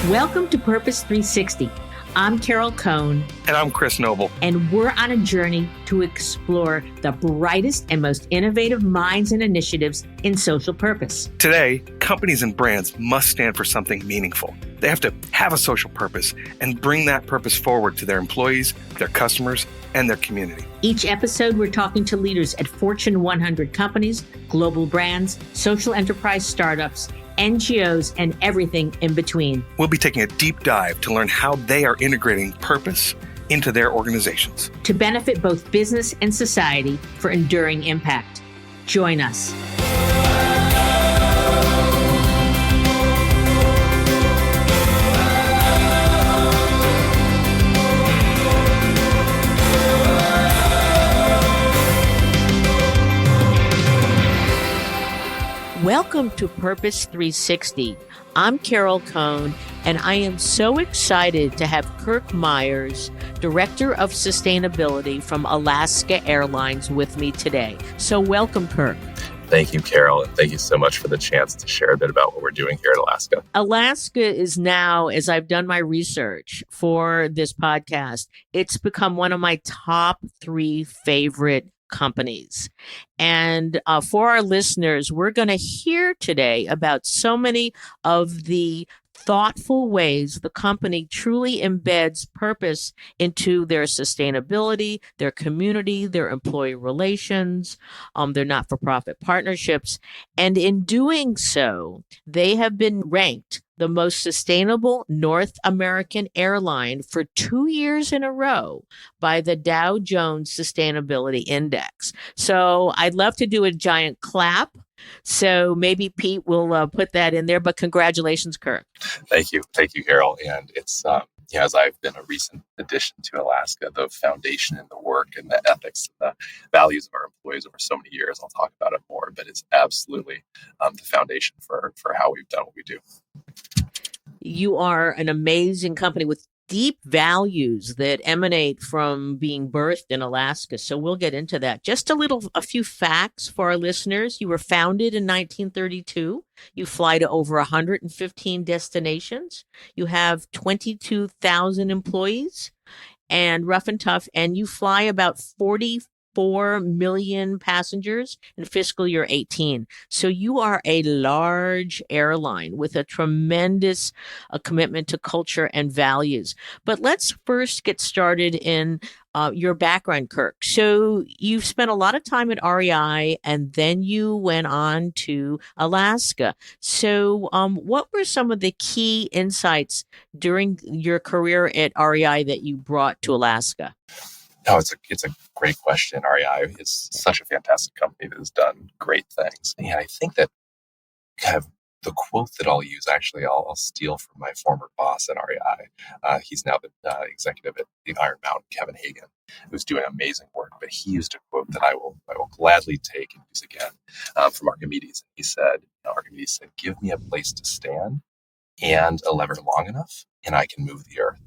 Welcome to Purpose 360. I'm Carol Cohn. And I'm Chris Noble. And we're on a journey to explore the brightest and most innovative minds and initiatives in social purpose. Today, companies and brands must stand for something meaningful. They have to have a social purpose and bring that purpose forward to their employees, their customers, and their community. Each episode, we're talking to leaders at Fortune 100 companies, global brands, social enterprise startups, NGOs, and everything in between. We'll be taking a deep dive to learn how they are integrating purpose into their organizations to benefit both business and society for enduring impact. Join us. Welcome to Purpose 360. I'm Carol Cohn, and I am so excited to have Kirk Myers, Director of Sustainability from Alaska Airlines, with me today. So welcome, Kirk. Thank you, Carol, and thank you so much for the chance to share a bit about what we're doing here at Alaska. Alaska is now, as I've done my research for this podcast, it's become one of my top 3 favorite companies. And for our listeners, we're going to hear today about so many of the thoughtful ways the company truly embeds purpose into their sustainability, their community, their employee relations, their not-for-profit partnerships. And in doing so, they have been ranked the most sustainable North American airline for 2 years in a row by the Dow Jones Sustainability Index. So I'd love to do a giant clap. So maybe Pete will put that in there, but congratulations, Kirk. Thank you, Carol. And it's, as I've been a recent addition to Alaska, the foundation and the work and the ethics and the values of our employees over so many years, I'll talk about it more, but it's absolutely the foundation for how we've done what we do. You are an amazing company with deep values that emanate from being birthed in Alaska. So we'll get into that. Just a few facts for our listeners. You were founded in 1932. You fly to over 115 destinations. You have 22,000 employees and rough and tough, and you fly about 44 million passengers in fiscal year 18. So you are a large airline with a tremendous commitment to culture and values. But let's first get started in your background, Kirk. So you've spent a lot of time at REI, and then you went on to Alaska. So what were some of the key insights during your career at REI that you brought to Alaska? No, it's a great question. REI is such a fantastic company that has done great things. And I think that kind of the quote that I'll use, actually, I'll steal from my former boss at REI. He's now the executive at the Iron Mountain, Kevin Hagan, who's doing amazing work. But he used a quote that I will gladly take and use again from Archimedes. He said, Archimedes said, "Give me a place to stand and a lever long enough, and I can move the earth."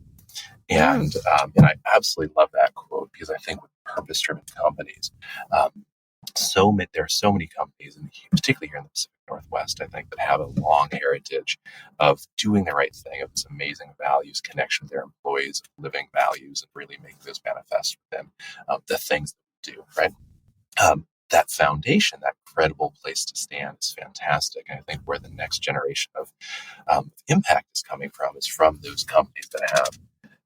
And I absolutely love that quote, because I think with purpose-driven companies, there are so many companies, and particularly here in the Pacific Northwest, I think, that have a long heritage of doing the right thing, of this amazing values connection with their employees, living values, and really making those manifest within the things that we do, right? That foundation, that credible place to stand, is fantastic. And I think where the next generation of impact is coming from is from those companies that have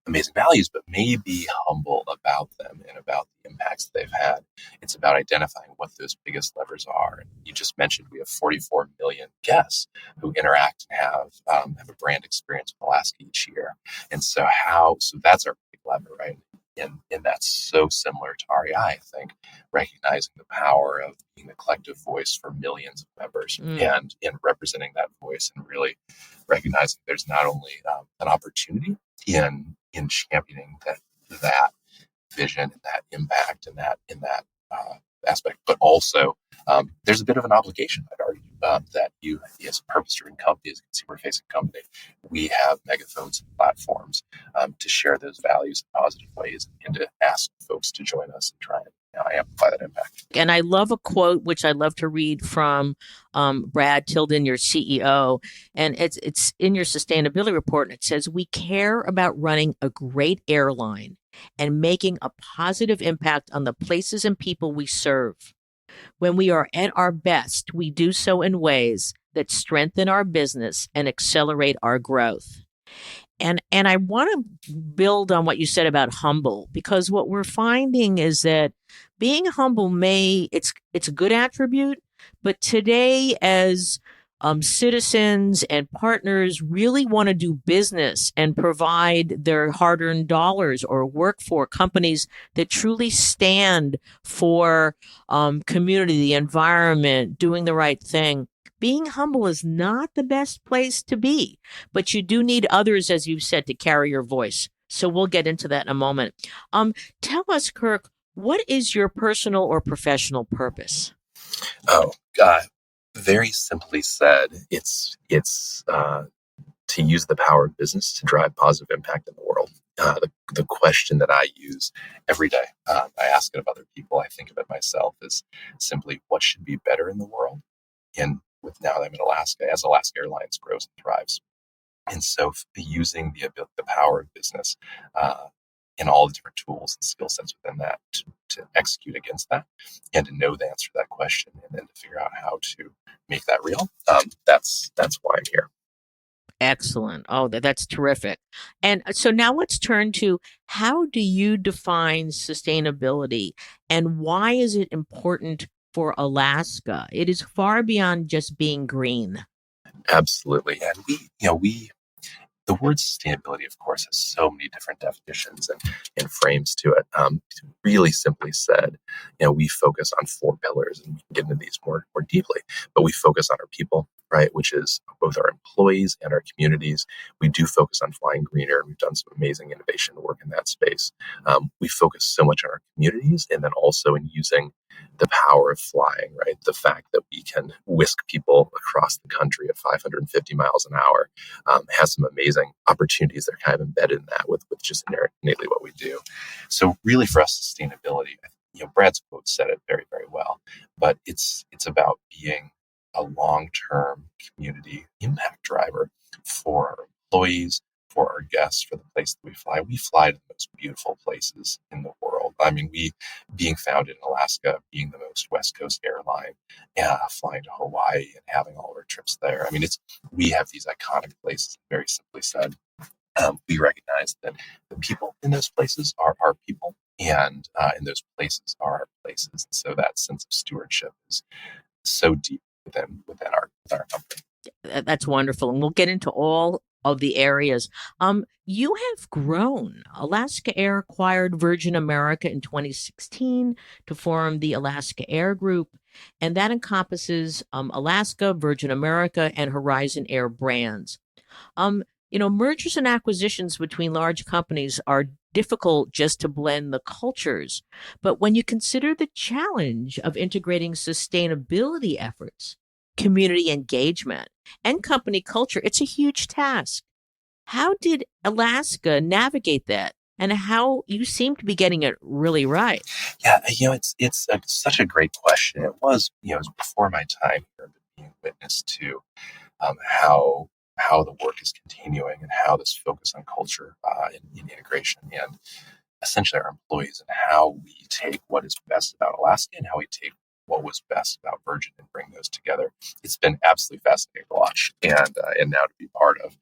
amazing values, but may be humble about them and about the impacts that they've had. It's about identifying what those biggest levers are. And you just mentioned we have 44 million guests who interact and have a brand experience with Alaska each year. And so that's our big lever, right? And that's so similar to REI, I think, recognizing the power of being the collective voice for millions of members and in representing that voice, and really recognizing there's not only an opportunity in championing that vision and that impact and that aspect, but also there's a bit of an obligation, I'd argue, that you, as a purpose-driven company, as a consumer-facing company, we have megaphones and platforms to share those values in positive ways and to ask folks to join us and try and amplify that impact. And I love a quote, which I love to read from Brad Tilden, your CEO, and it's in your sustainability report, and it says, "We care about running a great airline and making a positive impact on the places and people we serve. When we are at our best, we do so in ways that strengthen our business and accelerate our growth." And I want to build on what you said about humble, because what we're finding is that being humble it's a good attribute, but today as citizens and partners really want to do business and provide their hard-earned dollars or work for companies that truly stand for community, the environment, doing the right thing. Being humble is not the best place to be, but you do need others, as you've said, to carry your voice. So we'll get into that in a moment. Tell us, Kirk, what is your personal or professional purpose? Oh, very simply said, it's to use the power of business to drive positive impact in the world. The question that I use every day, I ask it of other people, I think of it myself, is simply what should be better in the world. And with now that I'm in Alaska, as Alaska Airlines grows and thrives. And so using the power of business and all the different tools and skill sets within that to execute against that and to know the answer to that question and then to figure out how to make that real. That's why I'm here. Excellent. Oh, that's terrific. And so now let's turn to, how do you define sustainability and why is it important for Alaska? It is far beyond just being green. Absolutely. And we the word sustainability, of course, has so many different definitions and frames to it. Really simply said, we focus on four pillars, and we can get into these more deeply. But we focus on our people, right, which is both our employees and our communities. We do focus on flying greener, and we've done some amazing innovation work in that space. We focus so much on our communities, and then also in using the power of flying, right? The fact that we can whisk people across the country at 550 miles an hour has some amazing opportunities that are kind of embedded in that with just innately what we do. So really for us, sustainability, Brad's quote said it very, very well, but it's about being a long-term community impact driver for our employees, for our guests, for the place that we fly. We fly to the most beautiful places in the world. I mean, we being founded in Alaska, being the most West Coast airline, flying to Hawaii and having all of our trips there. I mean, we have these iconic places, very simply said. We recognize that the people in those places are our people, and those places are our places. And so that sense of stewardship is so deep within our company. That's wonderful. And we'll get into all of the areas. You have grown. Alaska Air acquired Virgin America in 2016 to form the Alaska Air Group, and that encompasses Alaska, Virgin America, and Horizon Air brands. Mergers and acquisitions between large companies are difficult just to blend the cultures. But when you consider the challenge of integrating sustainability efforts, community engagement, and company culture, it's a huge task. How did Alaska navigate that? And how you seem to be getting it really right? Yeah, it's such a great question. It was before my time here, but being witness to how the work is continuing and how this focus on culture in integration and essentially our employees and how we take what is best about Alaska and how we take what was best about Virgin and bring those together. It's been absolutely fascinating to watch and now to be part of.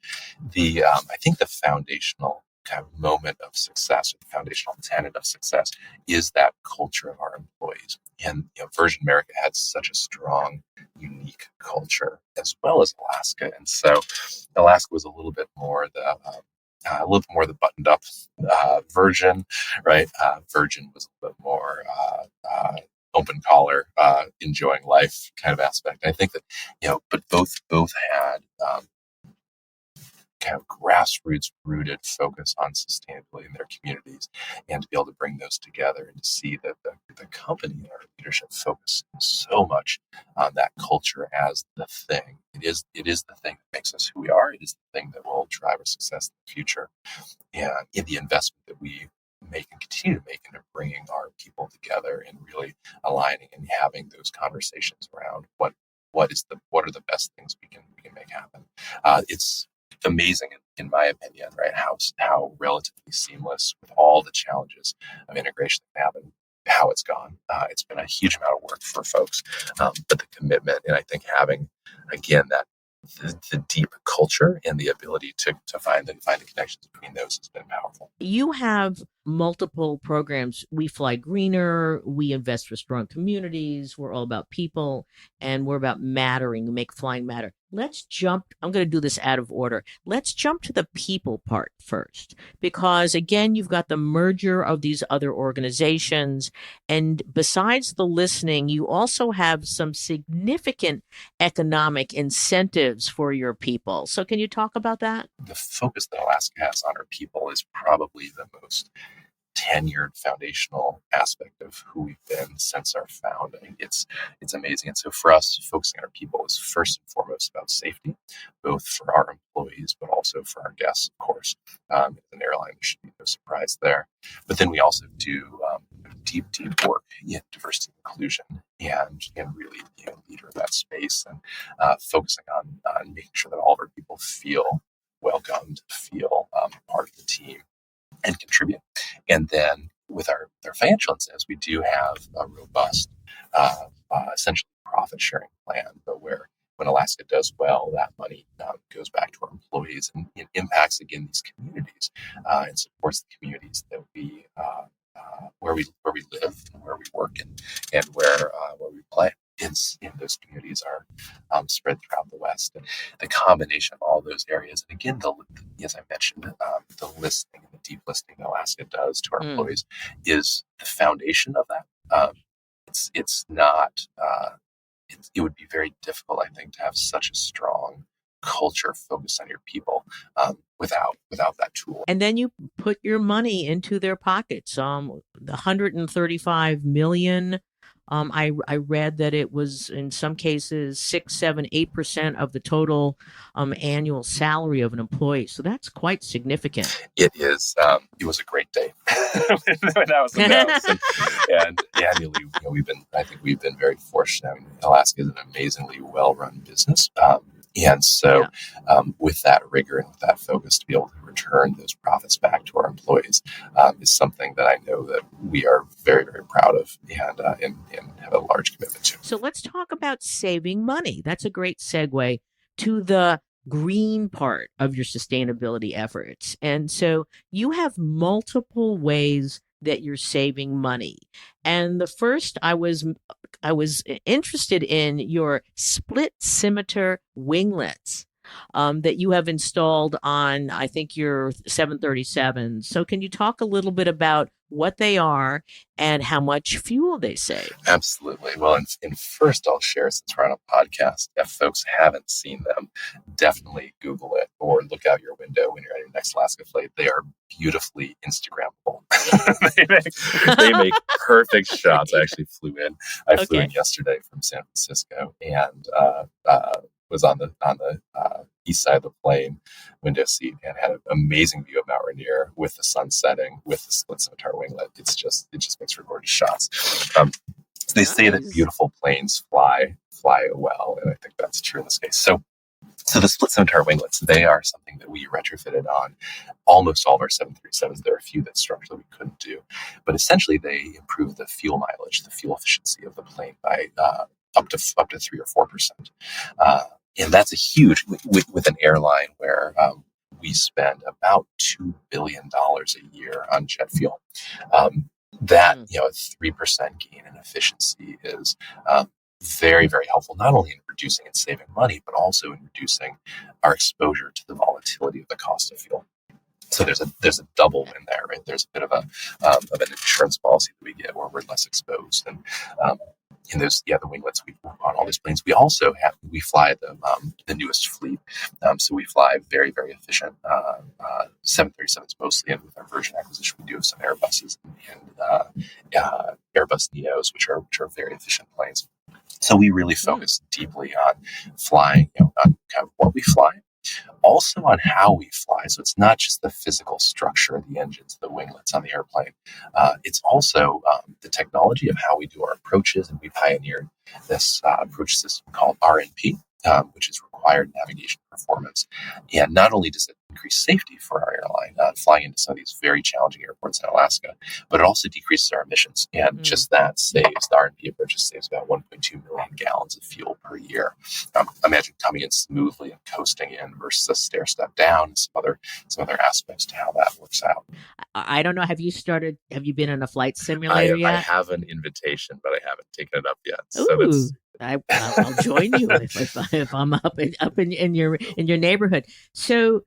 I think the foundational kind of moment of success, or the foundational tenet of success, is that culture of our employees. And Virgin America had such a strong, unique culture, as well as Alaska. And so Alaska was a little bit more the buttoned up Virgin, right? Virgin was a little bit more open collar, enjoying life kind of aspect. I think that but both had kind of grassroots rooted focus on sustainability in their communities, and to be able to bring those together and to see that the company and our leadership focus so much on that culture as the thing. It is the thing that makes us who we are. It is the thing that will drive our success in the future. And in the investment that we make and continue to make into bringing our people together and really aligning and having those conversations around what are the best things we can make happen. It's amazing, in my opinion, right? How relatively seamless with all the challenges of integration that happen, how it's gone. It's been a huge amount of work for folks, but the commitment, and I think having again that the deep culture and the ability to find the connections between those has been powerful. You have multiple programs. We Fly Greener, we invest for strong communities, we're all about people, and we're about mattering, we make flying matter. Let's jump, I'm going to do this out of order. Let's jump to the people part first, because again, you've got the merger of these other organizations. And besides the listening, you also have some significant economic incentives for your people. So, can you talk about that? The focus that Alaska has on our people is probably the most tenured foundational aspect of who we've been since our founding. It's amazing. And so for us, focusing on our people is first and foremost about safety, both for our employees, but also for our guests, of course. As an airline, there should be no surprise there. But then we also do deep work in diversity and inclusion and really being a leader of that space and focusing on making sure that all of our people feel welcomed, feel part of the team and contribute. And then with our financial incentives, we do have a robust, essentially profit sharing plan, but where when Alaska does well, that money goes back to our employees and it impacts again these communities and supports the communities that we where we live and where we work and where we play. In those communities are spread throughout the West. And the combination of all those areas, and again, as I mentioned, the listening and the deep listening that Alaska does to our employees is the foundation of that. It's not. It would be very difficult, I think, to have such a strong culture focused on your people without that tool. And then you put your money into their pockets. The 135 million. I read that it was in some cases 6, 7, 8% of the total annual salary of an employee. So that's quite significant. It is. It was a great day when that was announced, and annually, I think we've been very fortunate. I mean, Alaska is an amazingly well-run business. And so with that rigor and with that focus to be able to return those profits back to our employees is something that I know that we are very, very proud of and have a large commitment to. So let's talk about saving money. That's a great segue to the green part of your sustainability efforts. And so you have multiple ways that you're saving money. And the first I was interested in your split scimitar winglets that you have installed on, I think, your 737. So can you talk a little bit about what they are and how much fuel they save? Absolutely. Well, and first I'll share, since we're on a podcast, if folks haven't seen them, definitely Google it or look out your window when you're on your next Alaska flight. They are beautifully Instagrammable. they make perfect shots. I actually flew in. I flew in yesterday from San Francisco and was on the east side of the plane, window seat, and had an amazing view of Mount Rainier with the sun setting, with the split scimitar winglet. It just makes for gorgeous shots. They say that beautiful planes fly well, and I think that's true in this case. So the split scimitar winglets, they are something that we retrofitted on almost all of our 737s. There are a few that structurally we couldn't do, but essentially they improve the fuel mileage, the fuel efficiency of the plane by up to 3 or 4%. And that's a huge, with an airline where we spend about $2 billion a year on jet fuel. That, a 3% gain in efficiency is very, very helpful, not only in reducing and saving money, but also in reducing our exposure to the volatility of the cost of fuel. So there's a double win there, right? There's a bit of an insurance policy that we get where we're less exposed. And in those, the winglets on all these planes, we fly the newest fleet. So we fly very, very efficient 737s mostly, and with our Virgin acquisition, we do have some Airbuses and Airbus Neos, which are very efficient planes. So we really focus deeply on flying, on kind of what we fly, Also on how we fly. So it's not just the physical structure of the engines, the winglets on the airplane. It's also the technology of how we do our approaches. And we pioneered this approach system called RNP, which is required navigation performance. And not only does it increase safety for our airline, flying into some of these very challenging airports in Alaska, but it also decreases our emissions. And just that saves, the RNP approach saves about 1.2 million gallons of fuel per year. Imagine coming in smoothly and coasting in versus a stair step down, and some other aspects to how that works out. I don't know. Have you been in a flight simulator I yet? have an invitation, but I haven't taken it up yet. So Ooh, that's I'll join you if I'm in your neighborhood. So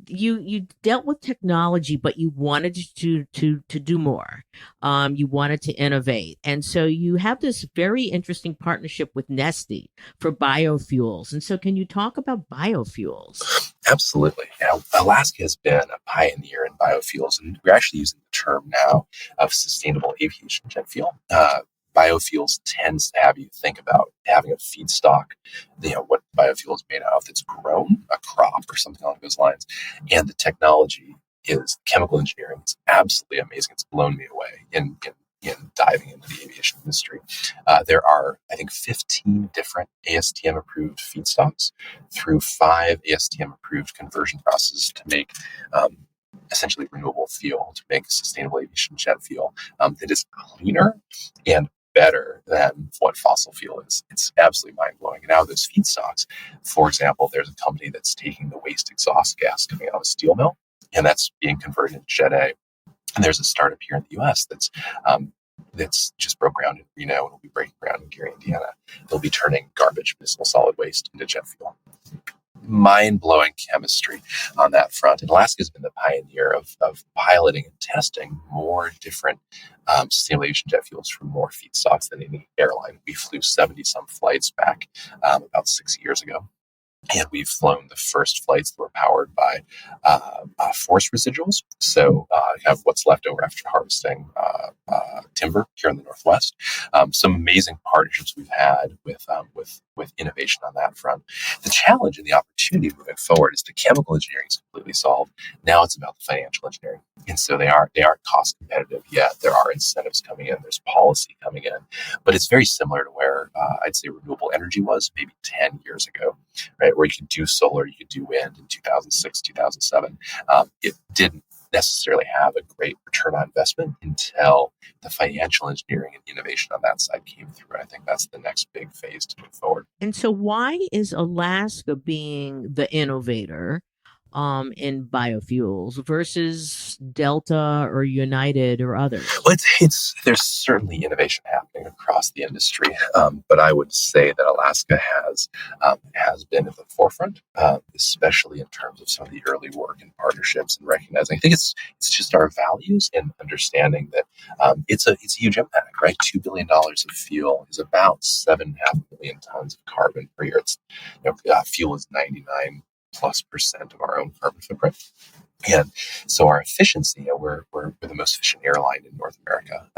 you dealt with technology, but you wanted to do more. You wanted to innovate, and so you have this very interesting partnership with Nestle for biofuels. And so, can you talk about biofuels? absolutely. Alaska has been a pioneer in biofuels, and we're actually using the term now of sustainable aviation jet fuel. Biofuels tends to have you think about having a feedstock, what biofuel is made out of that's grown, a crop or something along those lines. And the technology is chemical engineering. It's absolutely amazing. It's blown me away in diving into the aviation industry. There are, I think, 15 different ASTM approved feedstocks through 5 ASTM approved conversion processes to make essentially renewable fuel, to make sustainable aviation jet fuel that is cleaner and better than what fossil fuel is. It's absolutely mind blowing. And now those feedstocks, for example, there's a company that's taking the waste exhaust gas coming out of a steel mill, and that's being converted into Jet A. And there's a startup here in the U.S. That's just broke ground in Reno and will be breaking ground in Gary, Indiana. They'll be turning garbage, municipal solid waste into jet fuel. Mind-blowing chemistry on that front. And Alaska has been the pioneer of piloting and testing more different sustainable aviation jet fuels from more feedstocks than any airline. We flew 70-some flights back about 6 years ago. And we've flown the first flights that were powered by forest residuals. So have what's left over after harvesting timber here in the Northwest. Some amazing partnerships we've had with innovation on that front. The challenge and the opportunity moving forward is the chemical engineering is completely solved. Now it's about the financial engineering. And so they aren't cost competitive yet. There are incentives coming in. There's policy coming in. But it's very similar to where I'd say renewable energy was maybe 10 years ago, right? Where you could do solar, you could do wind in 2006, 2007. It didn't necessarily have a great return on investment until the financial engineering and innovation on that side came through. I think that's the next big phase to move forward. And so, why is Alaska being the innovator in biofuels versus Delta or United or others? Well, it's there's certainly innovation happening across the industry, but I would say that Alaska has been at the forefront, especially in terms of some of the early work and partnerships and recognizing. I think it's just our values and understanding that it's a huge impact. Right, $2 billion of fuel is about 7.5 million tons of carbon per year. It's fuel is 99+% of our own carbon footprint. And so our efficiency, we're the most efficient airline in North America.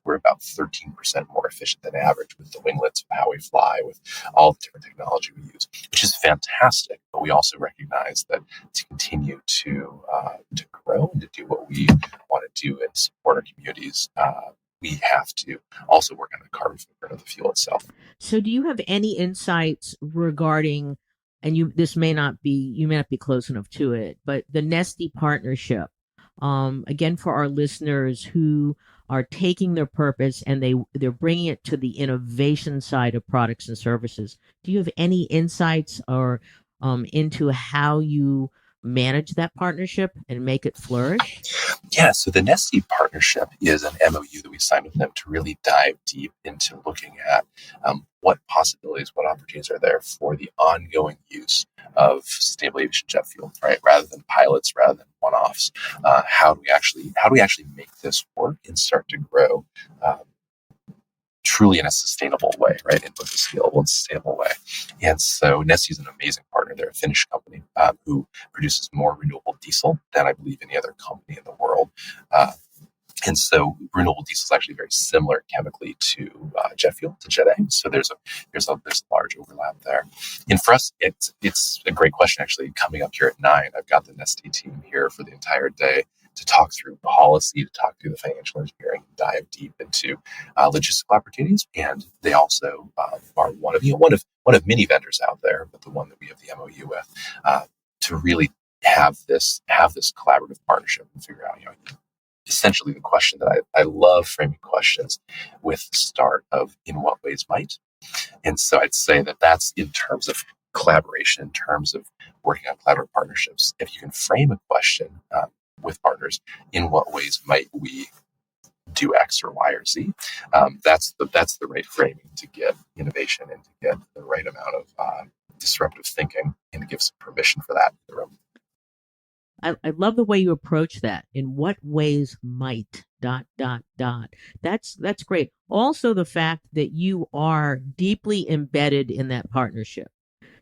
We're about 13% more efficient than average with the winglets, of how we fly, with all the different technology we use, which is fantastic. But we also recognize that to continue to grow and to do what we want to do and support our communities, we have to also work on the carbon footprint of the fuel itself. So, do you have any insights regarding, and you may not be close enough to it, but the Nestle partnership, again, for our listeners who are taking their purpose and they're bringing it to the innovation side of products and services. Do you have any insights or into how you manage that partnership and make it flourish? Yeah, so the Nestle partnership is an MOU that we signed with them to really dive deep into looking at what possibilities, what opportunities are there for the ongoing use of sustainable aviation jet fuel, right? Rather than pilots, rather than one-offs, how do we actually make this work and start to grow truly in a sustainable way, right? In both a scalable and sustainable way. And so Nestle is an amazing partner. They're a Finnish company who produces more renewable diesel than I believe any other company in the world. And so renewable diesel is actually very similar chemically to jet fuel, to Jet A. So there's a large overlap there. And for us, it's a great question actually. Coming up here at 9, I've got the Neste team here for the entire day to talk through policy, to talk through the financial engineering, dive deep into logistical opportunities. And they also are one of many vendors out there, but the one that we have the MOU with to really have this collaborative partnership and figure out, essentially the question that I love framing questions with the start of in what ways might. And so I'd say that that's in terms of collaboration, in terms of working on collaborative partnerships. If you can frame a question with partners, in what ways might we do X or Y or Z? That's the right framing to get innovation and to get the right amount of disruptive thinking and to give some permission for that in the room. I love the way you approach that. In what ways might dot dot dot. That's great. Also, the fact that you are deeply embedded in that partnership.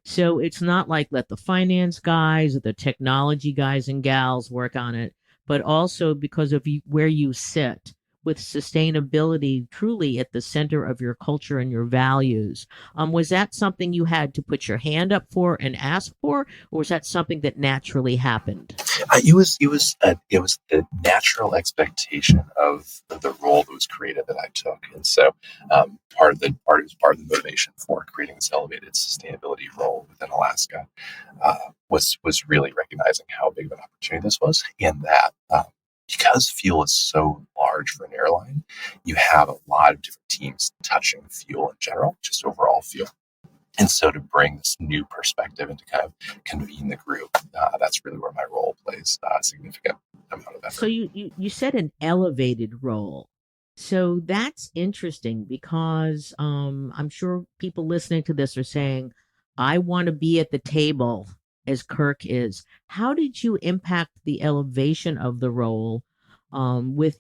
So it's not like let the finance guys or the technology guys and gals work on it, but also because of where you sit with sustainability truly at the center of your culture and your values. Was that something you had to put your hand up for and ask for, or was that something that naturally happened? It was the natural expectation of the role that was created that I took, and so part of the motivation for creating this elevated sustainability role within Alaska was really recognizing how big of an opportunity this was, and that because fuel is so large for an airline, you have a lot of different teams touching fuel in general, just overall fuel. And so to bring this new perspective and to kind of convene the group, that's really where my role plays a significant amount of So effort. you said an elevated role. So that's interesting because I'm sure people listening to this are saying, I want to be at the table as Kirk is. How did you impact the elevation of the role? Do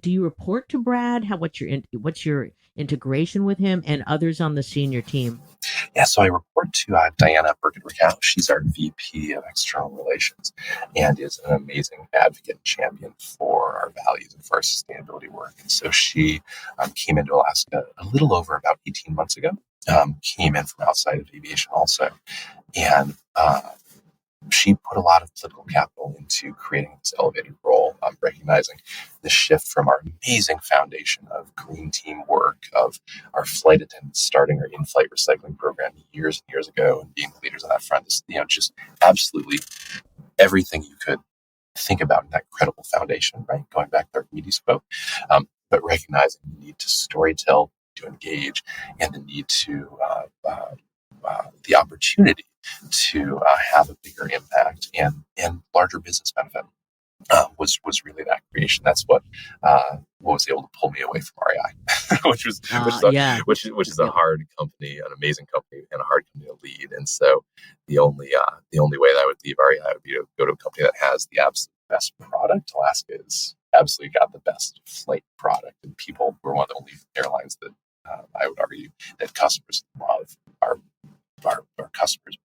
you report to Brad? What's your integration with him and others on the senior team? Yeah, so I report to Diana Burkett-Rakow. She's our VP of External Relations and is an amazing advocate and champion for our values and for our sustainability work. And so she came into Alaska a little over about 18 months ago, came in from outside of aviation also. And she put a lot of political capital into creating this elevated role, recognizing the shift from our amazing foundation of green team work, of our flight attendants starting our in-flight recycling program years and years ago and being leaders on that front. This, just absolutely everything you could think about in that credible foundation, right? Going back to our community spoke, but recognizing the need to storytell, to engage, and the need to the opportunity to have a bigger impact and larger business benefit was really that creation. That's what was able to pull me away from REI, Yeah. which is a Yep. hard company, an amazing company, and a hard company to lead. And so the only way that I would leave REI would be to go to a company that has the absolute best product. Alaska has absolutely got the best flight product, and people. We're one of the only airlines that I would argue that customers love. Our customers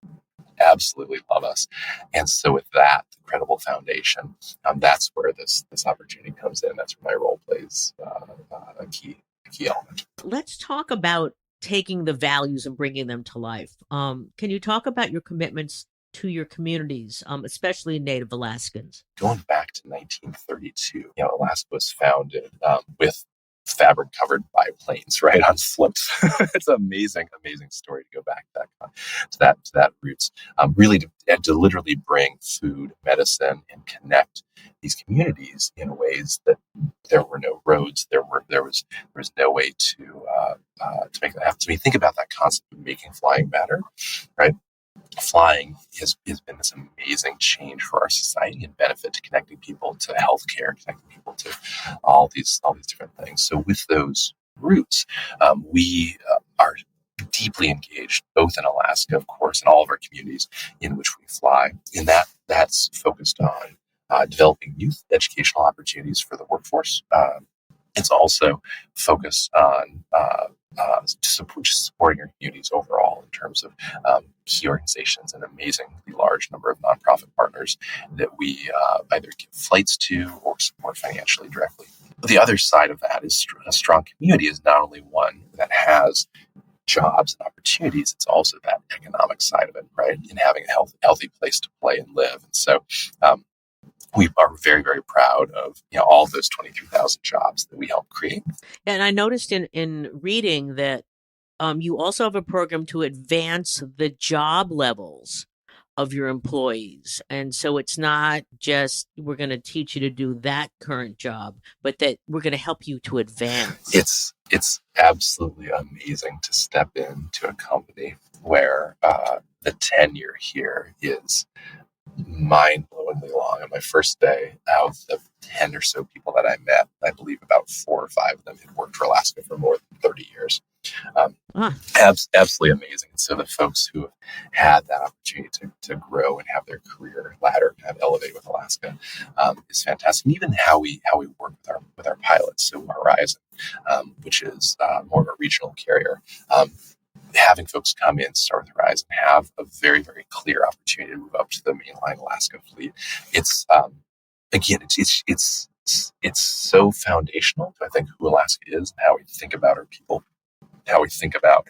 absolutely love us. And so with that credible foundation, that's where this opportunity comes in. That's where my role plays a key element. Let's talk about taking the values and bringing them to life. Can you talk about your commitments to your communities, especially Native Alaskans? Going back to 1932, Alaska was founded with fabric covered biplanes, right, on slopes. It's an amazing story to go back to that roots. Really to literally bring food, medicine, and connect these communities in ways that there were no roads, there was no way to make that happen. So when you think about that concept of making flying matter, right? Flying has been this amazing change for our society and benefit to connecting people to healthcare, connecting people to all these different things. So with those roots, we are deeply engaged, both in Alaska, of course, and all of our communities in which we fly. And that's focused on developing youth educational opportunities for the workforce. It's also focused on supporting our communities overall in terms of key organizations and amazingly large number of nonprofit partners that we either give flights to or support financially directly. The other side of that is a strong community is not only one that has jobs and opportunities, it's also that economic side of it, right? And having a healthy place to play and live. And so um, we are very, very proud of all of those 23,000 jobs that we helped create. And I noticed in reading that you also have a program to advance the job levels of your employees. And so it's not just we're going to teach you to do that current job, but that we're going to help you to advance. It's absolutely amazing to step into a company where the tenure here is mind-blowingly long. On my first day, out of the 10 or so people that I met, I believe about 4 or 5 of them had worked for Alaska for more than 30 years. Absolutely amazing. And so the folks who have had that opportunity to grow and have their career ladder kind of elevate with Alaska is fantastic. And even how we work with our pilots. So Horizon, which is more of a regional carrier, having folks come in, start with Horizon, have a very, very clear opportunity to move up to the mainline Alaska fleet. It's again, it's so foundational to I think who Alaska is and how we think about our people, how we think about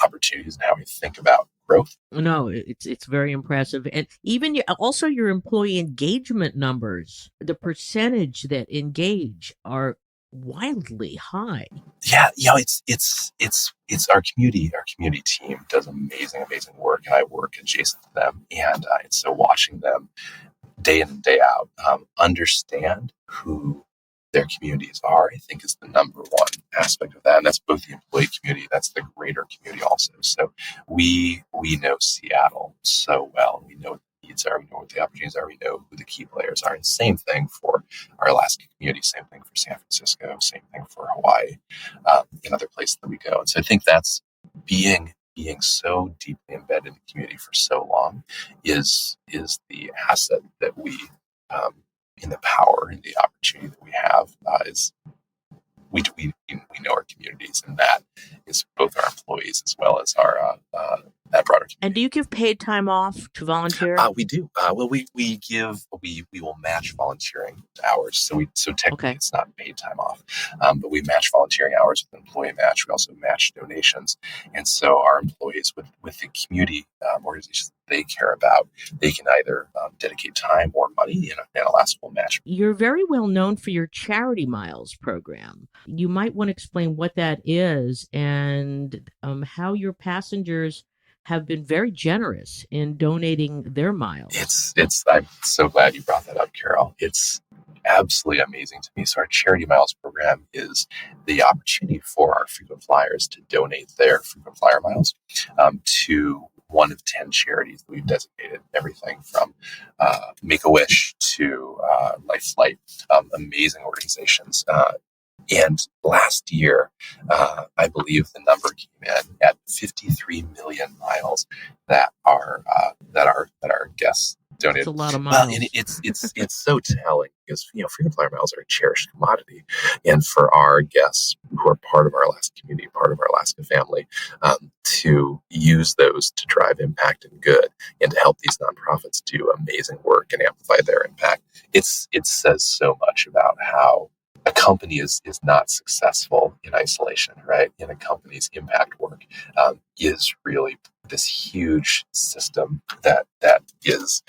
opportunities, and how we think about growth. No, it's very impressive, and even also your employee engagement numbers, the percentage that engage are wildly high. Yeah, it's our community. Our community team does amazing work, and I work adjacent to them, and so watching them day in and day out understand who their communities are, I think is the number one aspect of that. And that's both the employee community, that's the greater community also. So we know Seattle so well. We know what the needs are, we know what the opportunities are, we know who the key players are. And same thing for our Alaska community, same thing for San Francisco, same thing for Hawaii, and other places that we go. And so I think that's being so deeply embedded in the community for so long is the asset that we in the power and the opportunity that we have is we know our communities, and that is both our employees as well as our that broader community. And do you give paid time off to volunteer? We do. Well, we will match volunteering hours. So technically It's not paid time off, but we match volunteering hours with employee match. We also match donations, and so our employees with the community organizations they care about, they can either dedicate time or money, and Alaska will match. You're very well known for your Charity Miles program. You might want to explain what that is and how your passengers have been very generous in donating their miles. I'm so glad you brought that up, Carol. It's absolutely amazing to me. So our Charity Miles program is the opportunity for our frequent flyers to donate their frequent flyer miles to one of 10 charities that we've designated, everything from Make-A-Wish to Life Flight, amazing organizations. And last year, I believe the number came in at 53 million miles that our guests donated. It's a lot of miles. Well, and it's so telling because frequent flyer miles are a cherished commodity, and for our guests who are part of our Alaska community, part of our Alaska family, to use those to drive impact and good, and to help these nonprofits do amazing work and amplify their impact. It says so much about how a company is not successful in isolation, right? And a company's impact work is really this huge system that is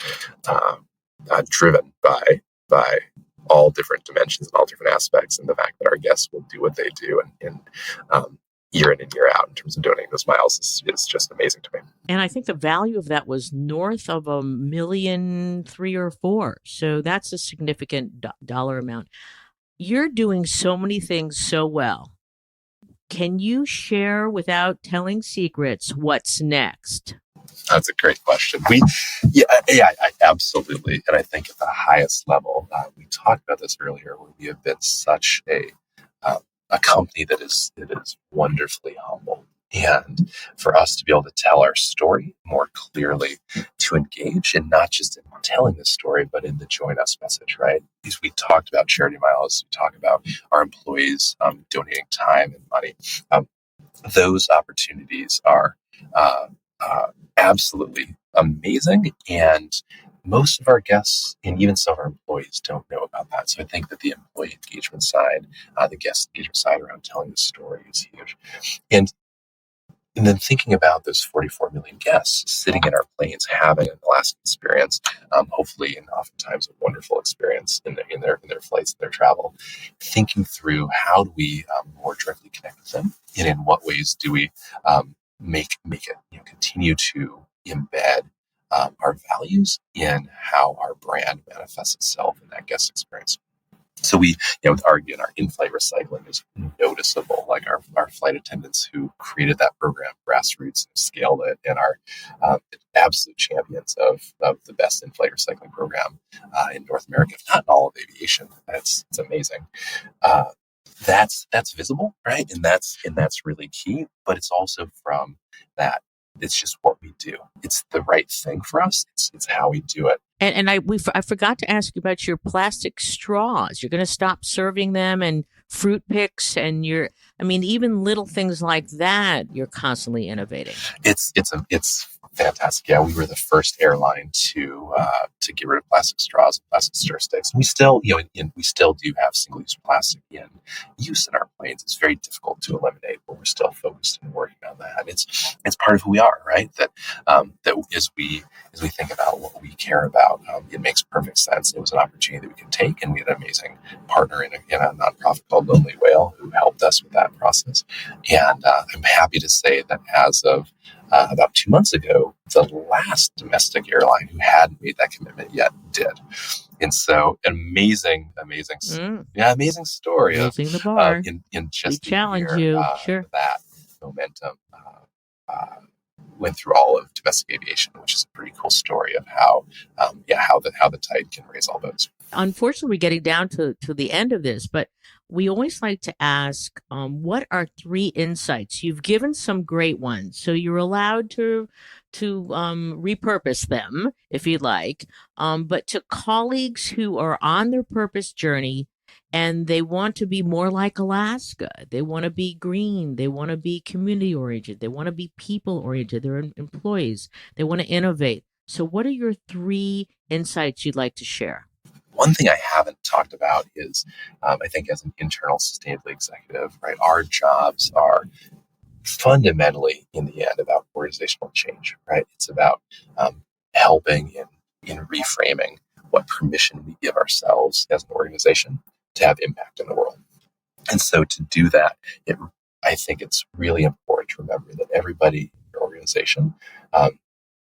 driven by all different dimensions and all different aspects, and the fact that our guests will do what they do and year in and year out in terms of donating those miles is just amazing to me. And I think the value of that was north of $1.3 million or $4 million. So that's a significant dollar amount. You're doing so many things so well. Can you share, without telling secrets, what's next? That's a great question. I absolutely. And I think at the highest level, we talked about this earlier, where we have been such a company that is wonderfully humble. And for us to be able to tell our story more clearly, to engage, and not just in telling the story, but in the join us message, right? Because we talked about Charity Miles, we talk about our employees donating time and money. Those opportunities are absolutely amazing, and most of our guests and even some of our employees don't know about that. So I think that the employee engagement side, the guest engagement side around telling the story is huge. And and then thinking about those 44 million guests sitting in our planes, having an Alaska experience, hopefully and oftentimes a wonderful experience in their flights, their travel, thinking through how do we more directly connect with them, and in what ways do we make it continue to embed our values in how our brand manifests itself in that guest experience. So we, with our in-flight recycling is noticeable. Like our flight attendants who created that program, grassroots, scaled it, and are absolute champions of the best in-flight recycling program in North America, if not in all of aviation. It's amazing. Uh, that's visible, right? And that's really key. But it's also from that. It's just what we do. It's the right thing for us. It's how we do it. And I forgot to ask you about your plastic straws. You're going to stop serving them, and fruit picks, and even little things like that. You're constantly innovating. It's fantastic. Yeah, we were the first airline to get rid of plastic straws and plastic stir sticks. We still, we still do have single-use plastic in use in our planes. It's very difficult to eliminate, but we're still focused and working on that. It's part of who we are, right? That as we think about what we care about, it makes perfect sense. It was an opportunity that we could take, and we had an amazing partner in a nonprofit called Lonely Whale who helped us with that process. And I'm happy to say that as of about 2 months ago, the last domestic airline who hadn't made that commitment yet did. And so amazing story Raising the bar. In just we challenge year, you. Sure. That momentum went through all of domestic aviation, which is a pretty cool story of how the tide can raise all boats. Unfortunately, we're getting down to the end of this, but we always like to ask, what are 3 insights? You've given some great ones, so you're allowed to repurpose them if you'd like. But to colleagues who are on their purpose journey and they want to be more like Alaska, they want to be green, they want to be community oriented, they want to be people oriented, they're employees, they want to innovate. So, what are your 3 insights you'd like to share? One thing I haven't talked about is, I think as an internal sustainability executive, right, our jobs are fundamentally in the end about organizational change, right? It's about helping in reframing what permission we give ourselves as an organization to have impact in the world. And so to do that, I think it's really important to remember that everybody in your organization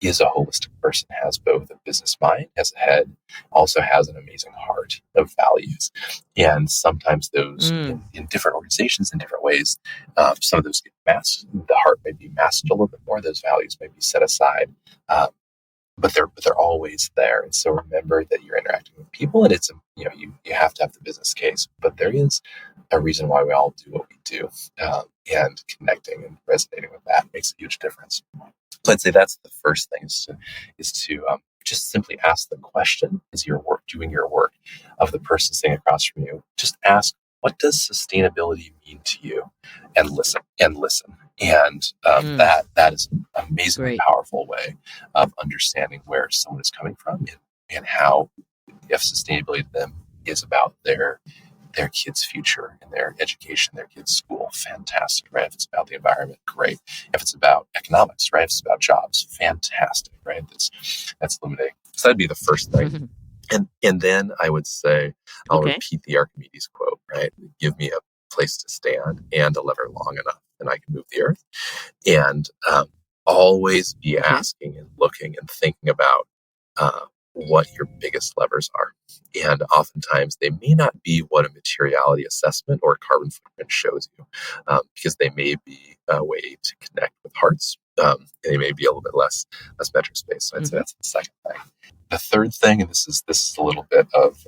is a holistic person, has both a business mind, has a head, also has an amazing heart of values. And sometimes those in different organizations in different ways, some of those get masked. The heart may be masked a little bit more. Those values may be set aside. But they're always there. And so remember that you're interacting with people, and it's you have to have the business case, but there is a reason why we all do what we do, and connecting and resonating with that makes a huge difference. So I'd say that's the first thing is to just simply ask the question as you're doing your work of the person sitting across from you. Just ask, what does sustainability mean to you? And listen. And that is an amazingly powerful way of understanding where someone is coming from and how, if sustainability to them is about their kids' future and their education, their kids' school, fantastic, right? If it's about the environment, great. If it's about economics, right? If it's about jobs, fantastic, right? That's illuminating. So that'd be the first thing. Mm-hmm. And then I would say, I'll repeat the Archimedes quote, right? Give me a place to stand and a lever long enough, and I can move the earth. And always be asking and looking and thinking about what your biggest levers are. And oftentimes they may not be what a materiality assessment or a carbon footprint shows you, because they may be a way to connect with hearts. They may be a little bit less metrics based. So I'd say that's the second thing. The third thing, and this is a little bit of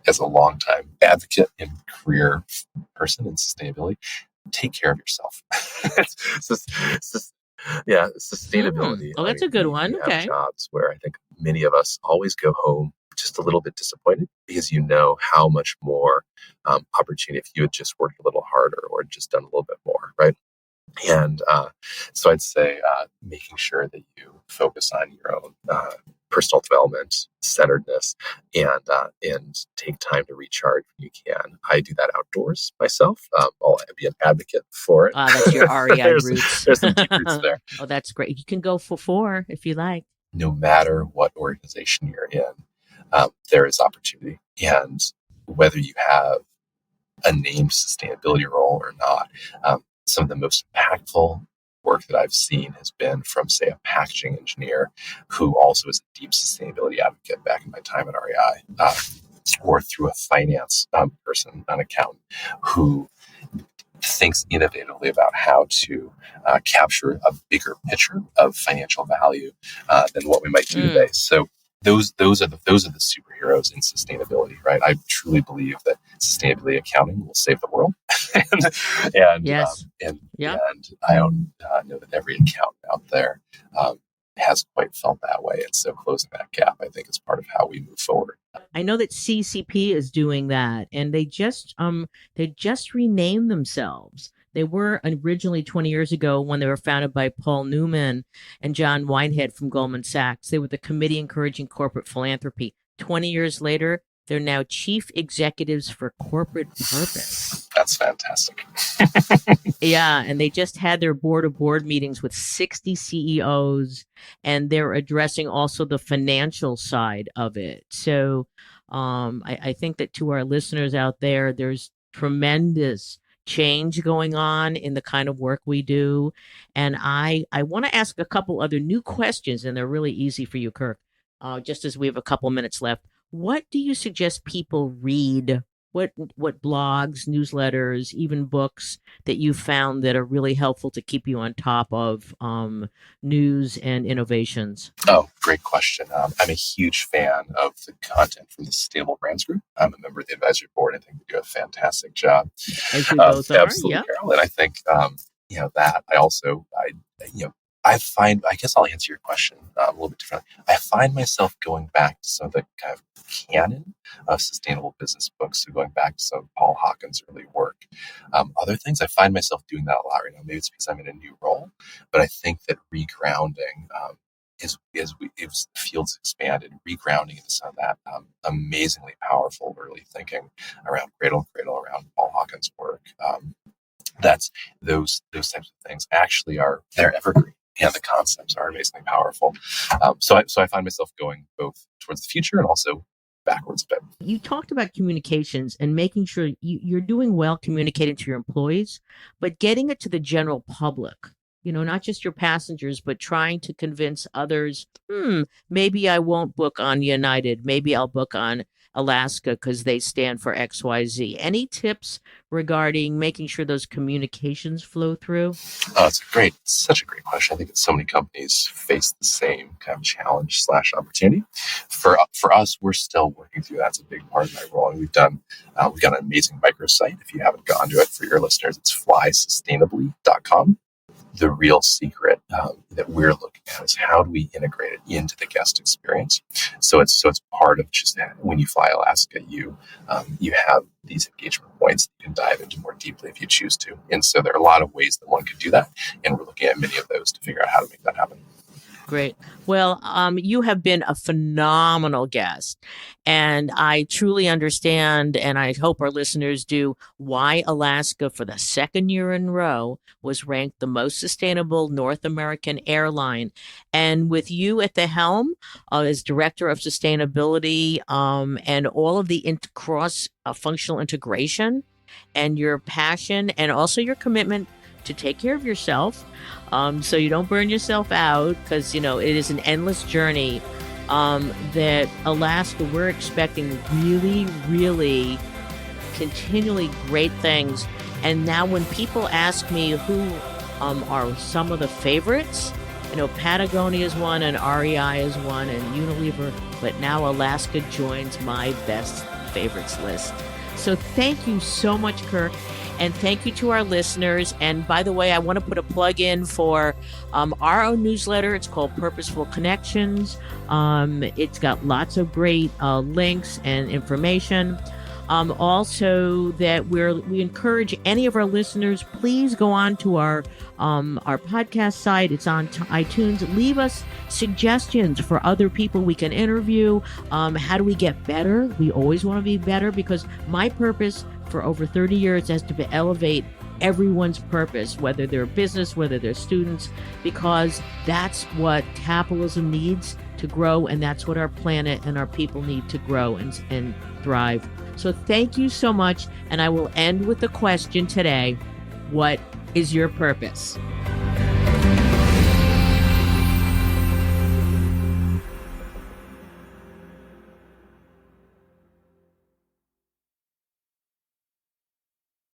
as a longtime advocate and career person in sustainability, take care of yourself. Sustainability. Oh, that's a good one. We have jobs where I think many of us always go home just a little bit disappointed because you know how much more opportunity if you had just worked a little harder or just done a little bit more, right? And so I'd say making sure that you focus on your own personal development, centeredness, and take time to recharge when you can. I do that outdoors myself. I'll be an advocate for it. That's your REI roots. there's some deep roots there. Oh, that's great. You can go for 4 if you like. No matter what organization you're in, there is opportunity. And whether you have a named sustainability role or not, some of the most impactful work that I've seen has been from, say, a packaging engineer who also is a deep sustainability advocate back in my time at REI, or through a finance person, an accountant, who thinks innovatively about how to capture a bigger picture of financial value than what we might do today. So those are the superheroes in sustainability, right? I truly believe that sustainability accounting will save the world, and yes, and I don't know that every accountant out there has quite felt that way, and so closing that gap, I think, is part of how we move forward. I know that CCP is doing that, and they just renamed themselves. They were originally 20 years ago when they were founded by Paul Newman and John Weinhead from Goldman Sachs. They were the Committee Encouraging Corporate Philanthropy. 20 years later, they're now Chief Executives for Corporate Purpose. That's fantastic. Yeah, and they just had their board meetings with 60 CEOs, and they're addressing also the financial side of it. So I think that to our listeners out there, there's tremendous change going on in the kind of work we do. And I want to ask a couple other new questions, and they're really easy for you, Kirk, just as we have a couple minutes left. What do you suggest people read? What blogs, newsletters, even books that you found that are really helpful to keep you on top of news and innovations? Oh, great question. I'm a huge fan of the content from the Sustainable Brands Group. I'm a member of the advisory board. I think they do a fantastic job. As we both are, absolutely, yeah. Carol. And I think that I find, I guess I'll answer your question a little bit differently. I find myself going back to some of the kind of canon of sustainable business books, so going back to some of Paul Hawkins' early work. Other things, I find myself doing that a lot right now. Maybe it's because I'm in a new role, but I think that regrounding as the field's expanded, regrounding into some of that amazingly powerful early thinking around Cradle and Cradle, around Paul Hawkins' work. That's those types of things actually they're evergreen. And the concepts are amazingly powerful. So I find myself going both towards the future and also backwards a bit. You talked about communications and making sure you're doing well communicating to your employees, but getting it to the general public, not just your passengers, but trying to convince others, maybe I won't book on United. Maybe I'll book on Alaska because they stand for XYZ. Any tips regarding making sure those communications flow through? It's such a great question. I think that so many companies face the same kind of challenge / opportunity. For us, we're still working through that. It's a big part of my role. And we've got an amazing microsite. If you haven't gone to it, for your listeners, it's flysustainably.com. The real secret that we're looking at is how do we integrate it into the guest experience. So it's part of just when you fly Alaska, you have these engagement points that you can dive into more deeply if you choose to. And so there are a lot of ways that one could do that, and we're looking at many of those to figure out how to make that happen. Great. Well, you have been a phenomenal guest, and I truly understand, and I hope our listeners do, why Alaska, for the second year in a row, was ranked the most sustainable North American airline. And with you at the helm as Director of Sustainability and all of the cross-functional integration and your passion and also your commitment to take care of yourself so you don't burn yourself out, because it is an endless journey, that Alaska, we're expecting really, really continually great things. And now when people ask me who are some of the favorites, Patagonia is one, and REI is one, and Unilever, but now Alaska joins my best favorites list. So thank you so much, Kirk. And thank you to our listeners. And by the way, I want to put a plug in for our own newsletter. It's called Purposeful Connections. It's got lots of great links and information. Also, that we encourage any of our listeners, please go on to our podcast site. It's on iTunes. Leave us suggestions for other people we can interview. How do we get better? We always want to be better, because my purpose for over 30 years has to elevate everyone's purpose, whether they're business, whether they're students, because that's what capitalism needs to grow, and that's what our planet and our people need to grow and thrive. So thank you so much, and I will end with the question today: what is your purpose?